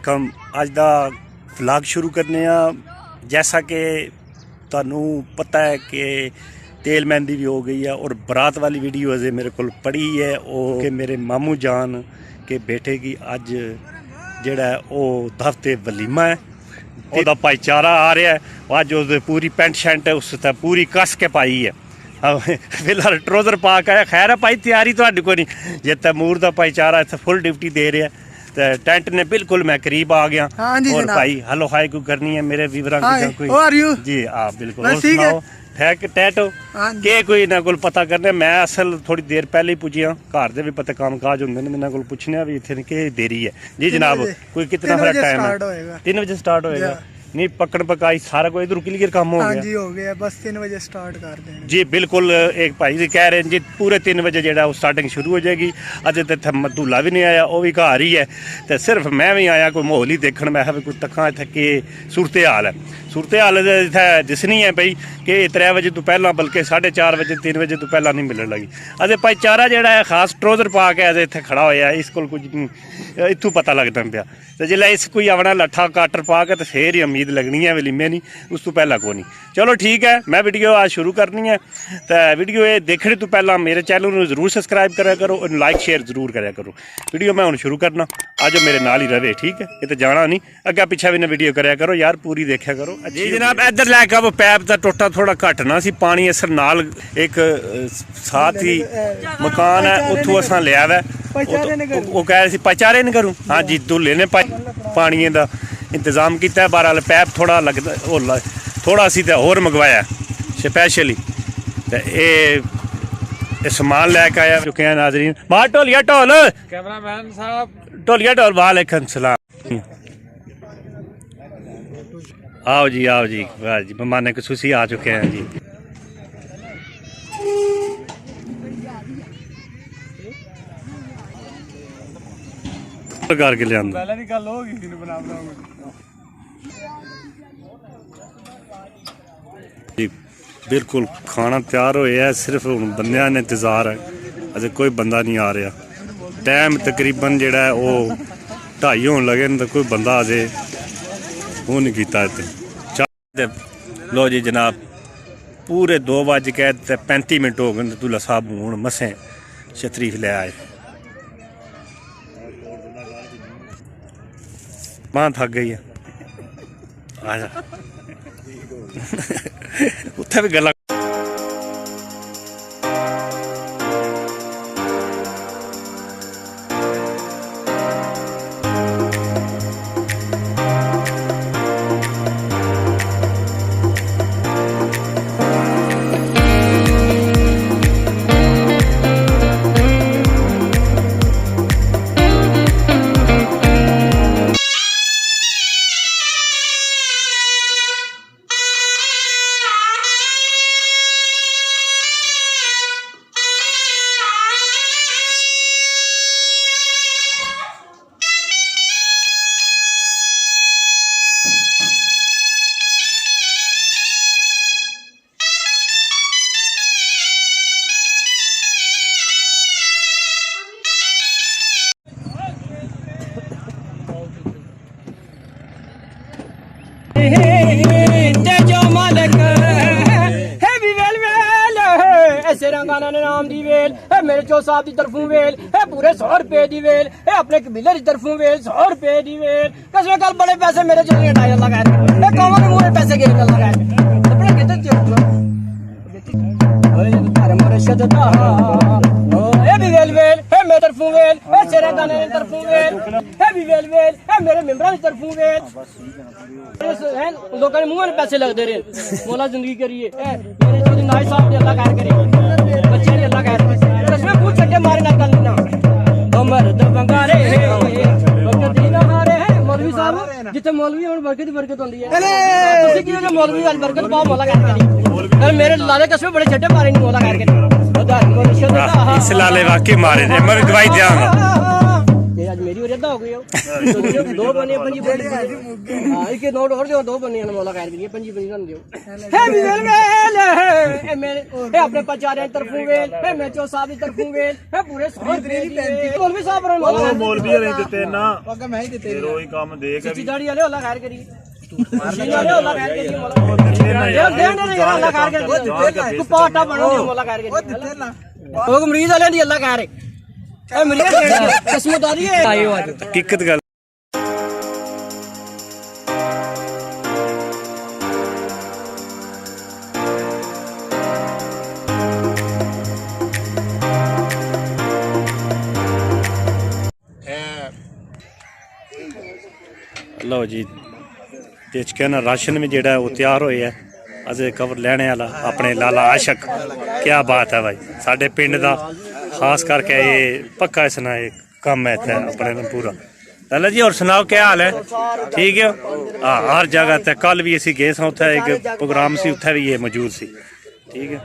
अलैकुम। अज दा व्लॉग शुरू करने जैसा कि तुहानू पता है कि तेल मेहंदी भी हो गई है और बारात वाली वीडियो अजे मेरे को पड़ी है वो कि मेरे मामू जान के बेटे की अज जेड़ा है वो हफ्ते वलीमा है, ओदा भाईचारा आ रहा है। अज उस पूरी पेंट शैंट उस पूरी कस के पाई है, फिलहाल ट्रोजर पा के आया। खैर है भाई, तैयारी तो नहीं जे तैमूर का भाईचारा इतना फुल ड्यूटी दे रहा है। तो टेंट ने बिल्कुल मैं करीब आ गया। और भाई हेलो हाय को करनी है मेरे व्यूअरां की कोई जी आप बिल्कुल और सुनाओ ठैक टैटो के कोई इन्होंने को पता करने। मैं असल थोड़ी देर पहले ही पुजी हाँ, घर के भी पता काम काज होंगे ने, इन्होंने को पूछने भी इतने के देरी है जी जनाब। कोई कितना सारा टाइम है? 3 बजे स्टार्ट होएगा। नहीं पकड़ पकाई सारा कोई इधर क्लियर काम हो गया जी, हो गया बस 3 बजे स्टार्ट कर देंगे जी बिल्कुल। एक भाई जी कह रहे हैं जी पूरे 3 बजे जो वो स्टार्टिंग शुरू हो जाएगी। अजे तो मधूला भी नहीं आया, वो भी घर ही है। तो सिर्फ मैं भी आया कोई माहौल ही देखने। मैं कोई तक्का इतना के सूरत हाल है, सूरत हाल इतना दिसनी है भाई कि 3 बजे तो पहला बल्कि 4:30 बजे 3 बजे तो पहला नहीं मिलने लगी। अजे भाईचारा जो है खास ट्रोजर पा के अजे इतने खड़ा होया, इस को कुछ इतों पता लगता पाया। तो जिला इस कोई अपना लट्ठा काटर पा के तो फिर ही उम्मीद लगनी है वलीमे नहीं, उस तो पहला को नहीं। चलो ठीक है, मैं वीडियो आज शुरू करनी है। तो वीडियो ये देखने तो पहला मेरे चैनल को जरूर सब्सक्राइब करा करो और लाइक शेयर जरूर करा करो। वीडियो मैं हूँ शुरू करना, आज मेरे नाल ही रहे ठीक है। ये तो जाना नहीं, अगर पिछा भी ना वीडियो कराया करो यार, पूरी देखा करो जी जनाब। इधर लैके वो पैप का टोटा थोड़ा घटना सी पानी असर नाल एक साथ ही मकान है उतों असा लिया वै। वो कह रहे थे पचारे नहीं करूँ। हाँ जी दूल्हे ने पानी का इंतजाम किया। बहरहाल पैप थोड़ा लगता थोड़ा सी तो होर मंगवाया स्पैशली। तो ये समान लैके आया चुके हैं नाजरीन। बाहर ढोलिया ढोल कैमरामैन साहब ढोलिया ढोल वालेकुम सलाम। आओ जी वाह जी मेहमान खसूसी आ चुके हैं जी। करके लिया जी बिल्कुल खाना तैयार होया, सिर्फ बंदियां ने इंतजार है, अजे कोई बंदा नहीं आ रहा। टाइम तकरीबन जेड़ा है वो 2:30 होने लगे तो कोई बंदा अजे वो नहीं किया इतने। लो जी जनाब पूरे 2:35 हो गए दूल्हा साहब हूँ मसें शतरीफ ले आए। मां थक गई है आजा उत्थे भी गल्ला रंगाना ने नाम दी वेल है मेरे चो साहब की तरफों वेल है पूरे 100 रुपए दी वेल है अपने कबीले की तरफों वेल 100 रुपए दी वेल। कसम कल बड़े पैसे मेरे चो डायल लगाए है कौन मुझे पैसे गिर कर लगाए अपने किधर धर्म मुर्शिद दा है भी वेल वेल है मेरे तरफों वेल है तेरे गाने की तरफों वेल है भी वेल वेल है मेरे मेंबरां की तरफों वेल। लोगों ने मुंह में पैसे लगते रहे मौला जिंदगी करिए मेरे चो नाई साहब ने अल्लाह खैर करे बच्चे ने अल्लाह खैर कसमें पूछ छड्डे मारे ना करना मर्द बंगारे बरकत दी ना हारे है मौलवी साहब जिथे मौलवी हुन बरकत होंदी है तुसी किवे जो मौलवी वाली बरकत पाओ मौला खैर करे। कल मेरे लाले कसमें बड़े छड्डे मारे नहीं मौला खैर करे इस लाले वाकई मारे ने मैं गवाही देंगा। आज मेरी सीधा हो गए हो दो बने पंजी बने हां इसके नोट और दो बने ने मौला खैर करिए पंजी पंजी न दियो है भी वेल ए मेरे ए अपने पचारे तरफों वेल ए मैं चो साहब की तरफों वेल है पूरे 135 मौलवी साहब रे मौलवी वाले दिते ना पक्का मैं ही देते फिर वही काम दे के सच्ची दाढ़ी वाले अल्लाह खैर करिए मशीन वाले अल्लाह खैर करिए मौला यार देने रे यार अल्लाह खैर करिए तू पाटा बनो मौला खैर करिए ਉਹ ਮਰੀਜ਼ ਵਾਲਿਆਂ ਦੀ ਅੱਲਾ ਕਹਿ ਰਹੇ ਇਹ ਮਰੀਜ਼ ਕਿਹੜੀ ਕਿਸਮਤ ਆ ਰਹੀ ਹੈ ਆਇਓ ਅੱਜ ਹਕੀਕਤ ਗੱਲ ਲਓ ਜੀ ਤੇ ਚਿਕਨ ਰਾਸ਼ਨ ਵੀ ਜਿਹੜਾ ਉਹ ਤਿਆਰ ਹੋਇਆ ਅਜੇ ਕਵਰ ਲੈਣੇ ਵਾਲਾ ਆਪਣੇ ਲਾਲਾ ਆਸ਼ਕ ਕੀ ਬਾਤ ਹੈ ਭਾਈ ਸਾਡੇ ਪਿੰਡ ਦਾ ਖਾਸ ਕਰਕੇ ਇਹ ਪੱਕਾ ਇਸਨਾ ਇਹ ਕੰਮ ਹੈ ਇੱਥੇ ਆਪਣੇ ਨੂੰ ਪੂਰਾ ਲਾਲਾ ਜੀ ਹੋਰ ਸੁਣਾਓ ਕੀ ਹਾਲ ਹੈ ਠੀਕ ਹੈ ਹਾਂ ਹਰ ਜਗ੍ਹਾ ਤੇ ਕੱਲ ਵੀ ਅਸੀਂ ਗਏ ਸਾਂ ਉੱਥੇ ਇੱਕ ਪ੍ਰੋਗਰਾਮ ਸੀ ਉੱਥੇ ਵੀ ਇਹ ਮੌਜੂਦ ਸੀ ਠੀਕ ਹੈ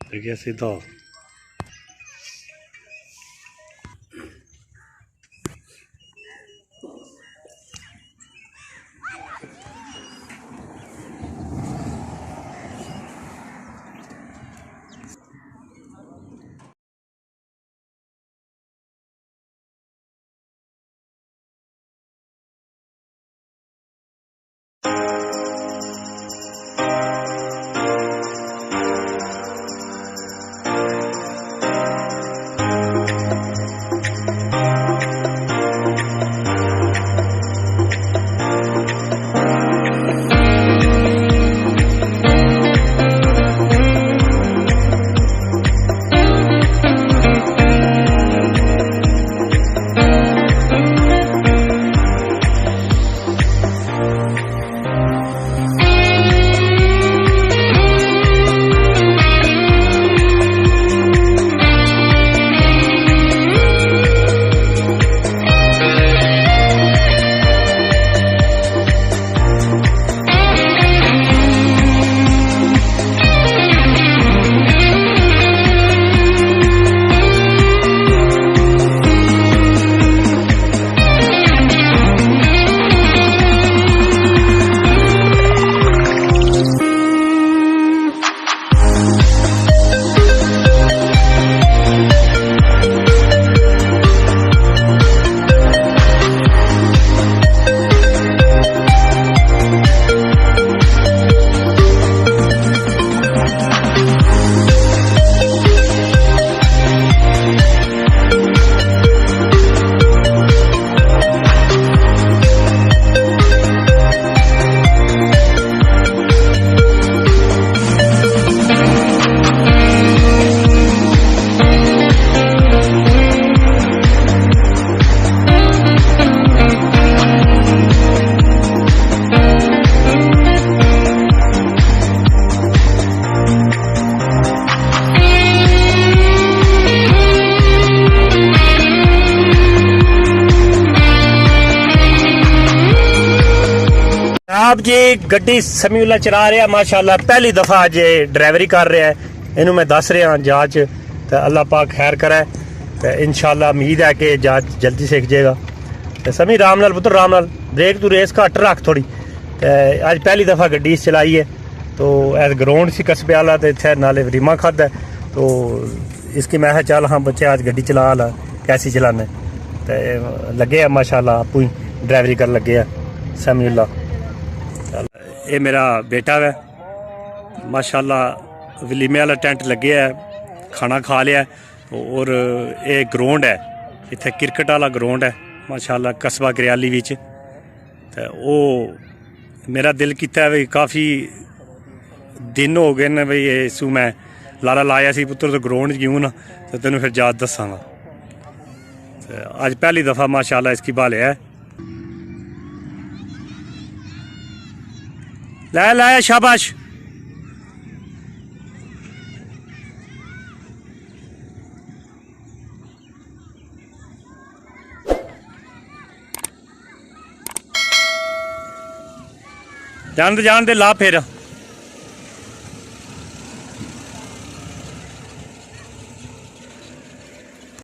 देखिए सीधा आप जी गड्डी समीउल्ला चला रहा माशाअल्लाह पहली दफा अज ड्राइवरी कर रहा है इनू मैं दस रहा जांच तो अल्लाह पाक खैर करे तो इंशाअल्लाह उम्मीद है कि जांच जल्दी सीख जाएगा तो समी राम नाल पुत्र राम नाल ब्रेक तू रेस घट रख थोड़ी तो अज पहली दफा गड्डी चलाई है तो एज ग्राउंड सी कस्बे वाला तो इतने नाले रीमा खादा तो इसकी मैं चल हाँ बच्चे आज गड्डी चला ला कैसी चलाने तो लगे है माशाअल्लाह आपू ही ड्राइवरी कर लगे है समीउल्ला ये मेरा बेटा है माशाल्लाह वलीमे वाला टेंट लगे है खाना खा लिया और ये ग्राउंड है ਇੱਥੇ ਕ੍ਰਿਕਟ ਵਾਲਾ ਗਰਾਊਂਡ ਹੈ ਮਾਸ਼ਾਅੱਲਾ ਕਸਬਾ ਗਰਿਆਲੀ ਵਿੱਚ। ਤੇ ਉਹ ਮੇਰਾ ਦਿਲ ਕੀਤਾ ਵੀ ਕਾਫੀ ਦਿਨ ਹੋ ਗਏ ਨੇ ਵੀ ਇਸੂ ਮੈਂ ਲਾਰਾ ਲਾਇਆ ਸੀ ਪੁੱਤਰ ਤੋਂ ਗਰਾਊਂਡ 'ਚ ਕਿਉਂ ਨਾ, ਤੇ ਤੈਨੂੰ ਫਿਰ ਯਾਦ ਦੱਸਾਂਗਾ। ਤੇ ਅੱਜ ਪਹਿਲੀ ਦफ़ा माशाल्लाह इसकी भालिया है। ला लाया शाबाश। जान दे ला फिर।